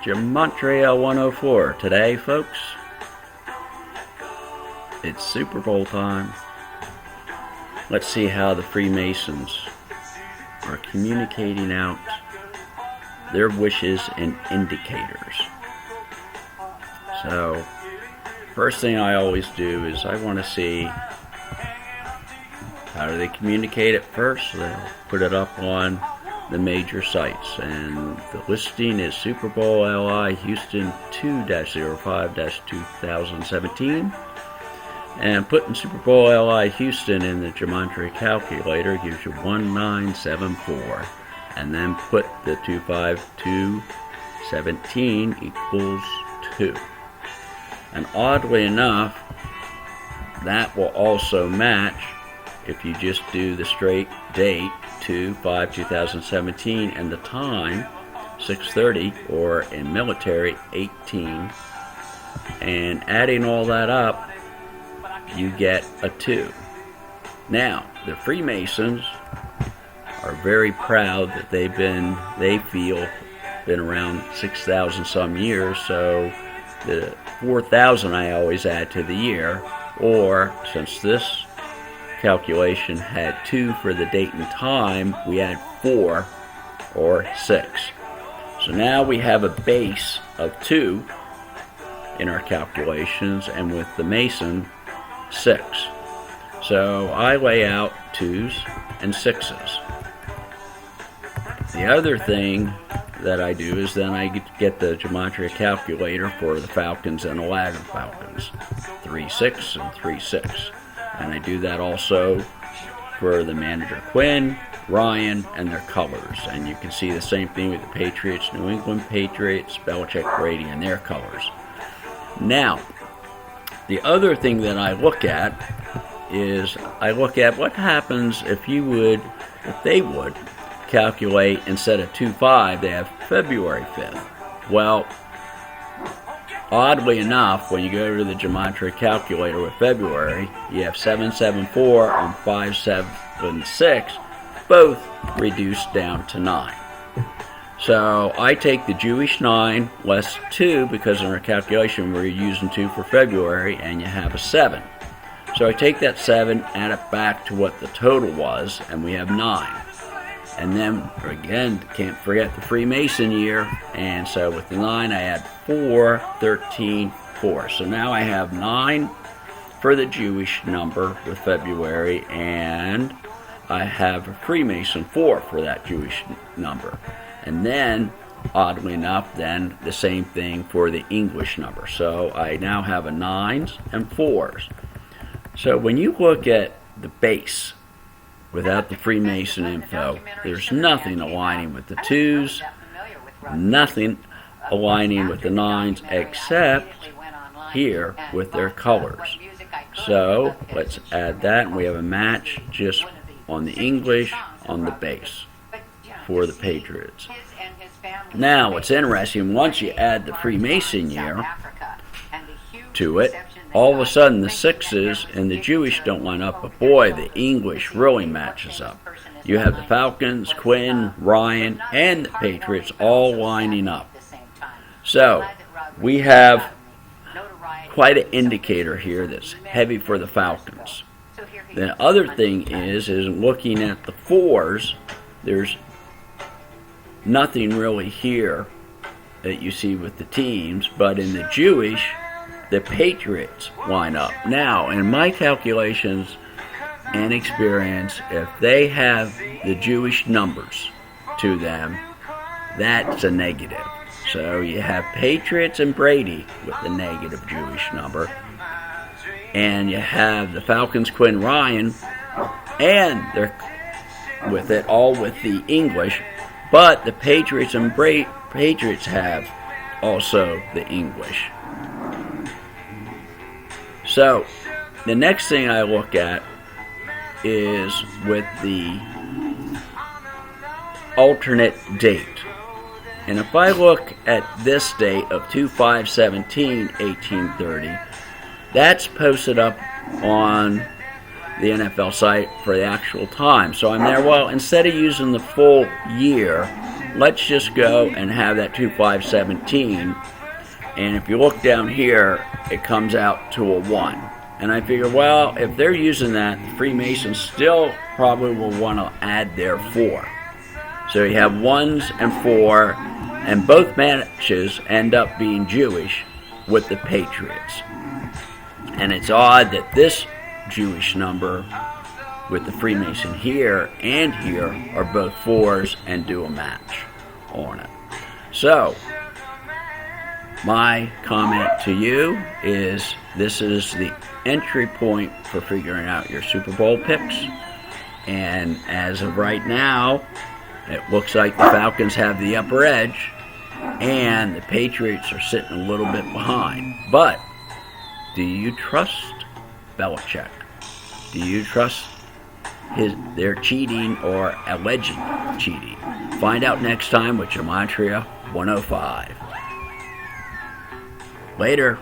Gematria 104. Today, folks, it's Super Bowl time. Let's see how the Freemasons are communicating out their wishes and indicators. So, first thing I always do is I want to see how do they communicate it first. They'll put it up on the major sites, and the listing is Super Bowl LI Houston 2-05-2017, and putting Super Bowl LI Houston in the Gematria calculator gives you 1974, and then put the 25217 equals 2. And oddly enough, that will also match if you just do the straight date 2/5/2017 and the time 6:30, or in military 18, and adding all that up, you get a 2. Now, the Freemasons are very proud that they feel been around 6,000 some years, so the 4,000 I always add to the year, or since this calculation had 2 for the date and time, we add 4 or 6. So now we have a base of 2 in our calculations, and with the Mason 6. So I lay out 2s and 6s. The other thing that I do is then I get the Gematria calculator for the Falcons and the Latin Falcons, 3-6 and 3-6. And I do that also for the manager Quinn, Ryan, and their colors. And you can see the same thing with the Patriots, New England Patriots, Belichick, Brady, and their colors. Now, the other thing that I look at is I look at what happens if they would calculate, instead of 2/5, they have February 5th. Well, oddly enough, when you go to the Gematria calculator with February, you have 774 and 576, both reduced down to 9. So I take the Jewish 9 less 2, because in our calculation we're using 2 for February, and you have a 7. So I take that 7, add it back to what the total was, and we have 9. And then, again, can't forget the Freemason year, and so with the 9, I add 4, 13, 4. So now I have 9 for the Jewish number with February, and I have a Freemason 4 for that Jewish number. And then, oddly enough, then the same thing for the English number. So I now have a 9s and 4s. So when you look at the base, without the Freemason info, there's nothing aligning with the 2s, nothing aligning with the 9s, except here with their colors. So let's add that, and we have a match just on the English on the base for the Patriots. Now, what's interesting, once you add the Freemason year to it, all of a sudden the 6s and the Jewish don't line up, but boy, the English really matches up. You have the Falcons, Quinn, Ryan, and the Patriots all lining up. So we have quite an indicator here that's heavy for the Falcons. The other thing is looking at the 4s, there's nothing really here that you see with the teams, but in the Jewish, the Patriots line up. Now, in my calculations and experience, if they have the Jewish numbers to them, that's a negative. So you have Patriots and Brady with the negative Jewish number, and you have the Falcons, Quinn, Ryan, and they're with it all with the English, but the Patriots and Patriots have also the English. So, the next thing I look at is with the alternate date. And if I look at this date of 2/5/17/1830, that's posted up on the NFL site for the actual time. So I'm there, well, instead of using the full year, let's just go and have that 2517. And if you look down here, it comes out to a 1. And I figure, well, if they're using that, the Freemasons still probably will want to add their 4. So you have 1s and 4, and both matches end up being Jewish with the Patriots. And it's odd that this Jewish number with the Freemason here and here are both 4s and do a match on it. So, my comment to you is this is the entry point for figuring out your Super Bowl picks. And as of right now, it looks like the Falcons have the upper edge and the Patriots are sitting a little bit behind. But do you trust Belichick? Do you trust their cheating or alleged cheating? Find out next time with Gematria 105. Later.